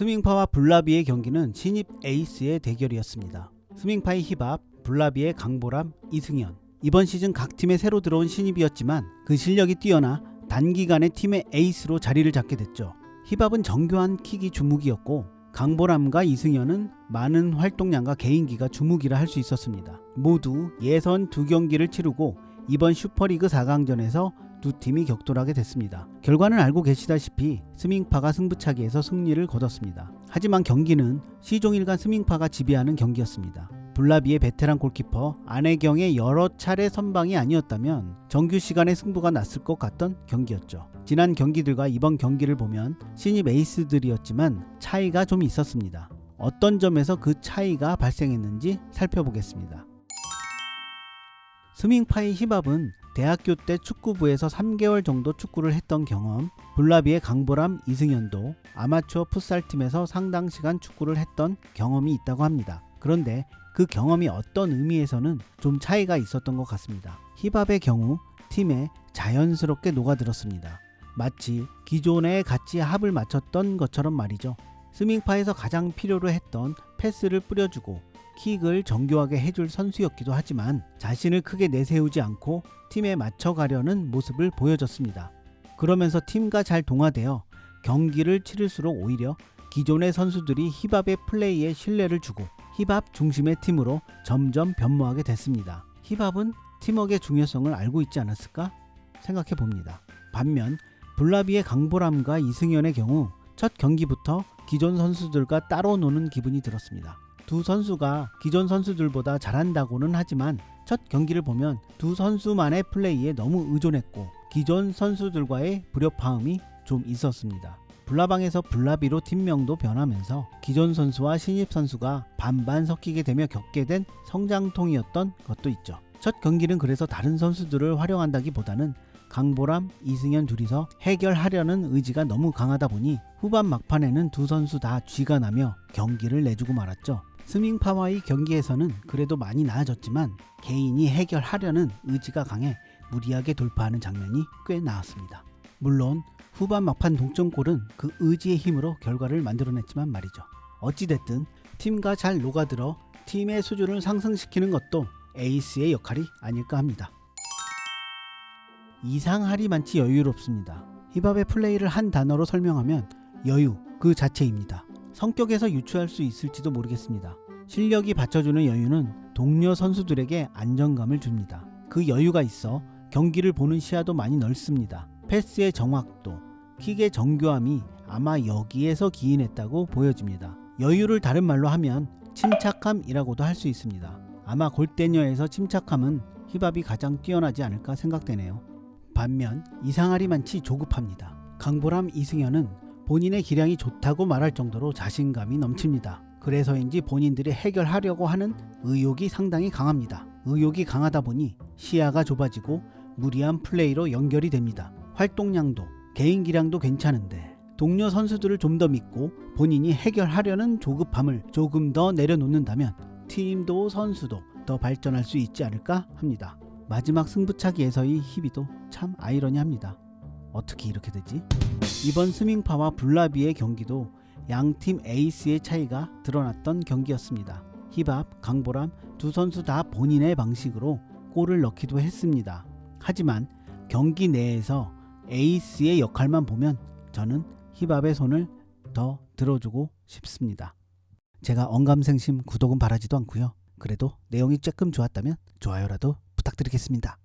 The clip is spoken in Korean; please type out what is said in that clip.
스밍파와 블라비의 경기는 신입 에이스의 대결이었습니다. 스밍파의 힙합, 블라비의 강보람, 이승현. 이번 시즌 각 팀에 새로 들어온 신입이었지만 그 실력이 뛰어나 단기간에 팀의 에이스로 자리를 잡게 됐죠. 힙합은 정교한 킥이 주무기였고 강보람과 이승현은 많은 활동량과 개인기가 주무기라 할 수 있었습니다. 모두 예선 2경기를 치르고 이번 슈퍼리그 4강전에서 두 팀이 격돌하게 됐습니다. 결과는 알고 계시다시피 스밍파가 승부차기에서 승리를 거뒀습니다. 하지만 경기는 시종일관 스밍파가 지배하는 경기였습니다. 블라비의 베테랑 골키퍼 안혜경의 여러 차례 선방이 아니었다면 정규 시간에 승부가 났을 것 같던 경기였죠. 지난 경기들과 이번 경기를 보면 신입 에이스들이었지만 차이가 좀 있었습니다. 어떤 점에서 그 차이가 발생했는지 살펴보겠습니다. 스밍파의 힙합은 대학교 때 축구부에서 3개월 정도 축구를 했던 경험, 블라비의 강보람, 이승현도 아마추어 풋살팀에서 상당 시간 축구를 했던 경험이 있다고 합니다. 그런데 그 경험이 어떤 의미에서는 좀 차이가 있었던 것 같습니다. 힙합의 경우 팀에 자연스럽게 녹아들었습니다. 마치 기존에 같이 합을 맞췄던 것처럼 말이죠. 스밍파에서 가장 필요로 했던 패스를 뿌려주고 킥을 정교하게 해줄 선수였기도 하지만 자신을 크게 내세우지 않고 팀에 맞춰가려는 모습을 보여줬습니다. 그러면서 팀과 잘 동화되어 경기를 치를수록 오히려 기존의 선수들이 힙합의 플레이에 신뢰를 주고 힙합 중심의 팀으로 점점 변모하게 됐습니다. 힙합은 팀워크의 중요성을 알고 있지 않았을까 생각해 봅니다. 반면 블라비의 강보람과 이승현의 경우 첫 경기부터 기존 선수들과 따로 노는 기분이 들었습니다. 두 선수가 기존 선수들보다 잘한다고는 하지만 첫 경기를 보면 두 선수만의 플레이에 너무 의존했고 기존 선수들과의 불협화음이 좀 있었습니다. 블라방에서 블라비로 팀명도 변하면서 기존 선수와 신입 선수가 반반 섞이게 되며 겪게 된 성장통이었던 것도 있죠. 첫 경기는 그래서 다른 선수들을 활용한다기보다는 강보람, 이승현 둘이서 해결하려는 의지가 너무 강하다 보니 후반 막판에는 두 선수 다 쥐가 나며 경기를 내주고 말았죠. 스밍파와의 경기에서는 그래도 많이 나아졌지만 개인이 해결하려는 의지가 강해 무리하게 돌파하는 장면이 꽤 나왔습니다. 물론 후반 막판 동점골은 그 의지의 힘으로 결과를 만들어냈지만 말이죠. 어찌됐든 팀과 잘 녹아들어 팀의 수준을 상승시키는 것도 에이스의 역할이 아닐까 합니다. 이상하리 많지 여유롭습니다. 힙합의 플레이를 한 단어로 설명하면 여유 그 자체입니다. 성격에서 유추할 수 있을지도 모르겠습니다. 실력이 받쳐주는 여유는 동료 선수들에게 안정감을 줍니다. 그 여유가 있어 경기를 보는 시야도 많이 넓습니다. 패스의 정확도, 킥의 정교함이 아마 여기에서 기인했다고 보여집니다. 여유를 다른 말로 하면 침착함이라고도 할 수 있습니다. 아마 골대녀에서 침착함은 힙합이 가장 뛰어나지 않을까 생각되네요. 반면 이상하리 많지 조급합니다. 강보람, 이승현은 본인의 기량이 좋다고 말할 정도로 자신감이 넘칩니다. 그래서인지 본인들이 해결하려고 하는 의욕이 상당히 강합니다. 의욕이 강하다 보니 시야가 좁아지고 무리한 플레이로 연결이 됩니다. 활동량도 개인 기량도 괜찮은데 동료 선수들을 좀 더 믿고 본인이 해결하려는 조급함을 조금 더 내려놓는다면 팀도 선수도 더 발전할 수 있지 않을까 합니다. 마지막 승부차기에서의 희비도 참 아이러니합니다. 어떻게 이렇게 되지? 이번 스밍파와 블라비의 경기도 양팀 에이스의 차이가 드러났던 경기였습니다. 힙합, 강보람 두 선수 다 본인의 방식으로 골을 넣기도 했습니다. 하지만 경기 내에서 에이스의 역할만 보면 저는 힙합의 손을 더 들어주고 싶습니다. 제가 언감생심 구독은 바라지도 않고요. 그래도 내용이 조금 좋았다면 좋아요라도 부탁드리겠습니다.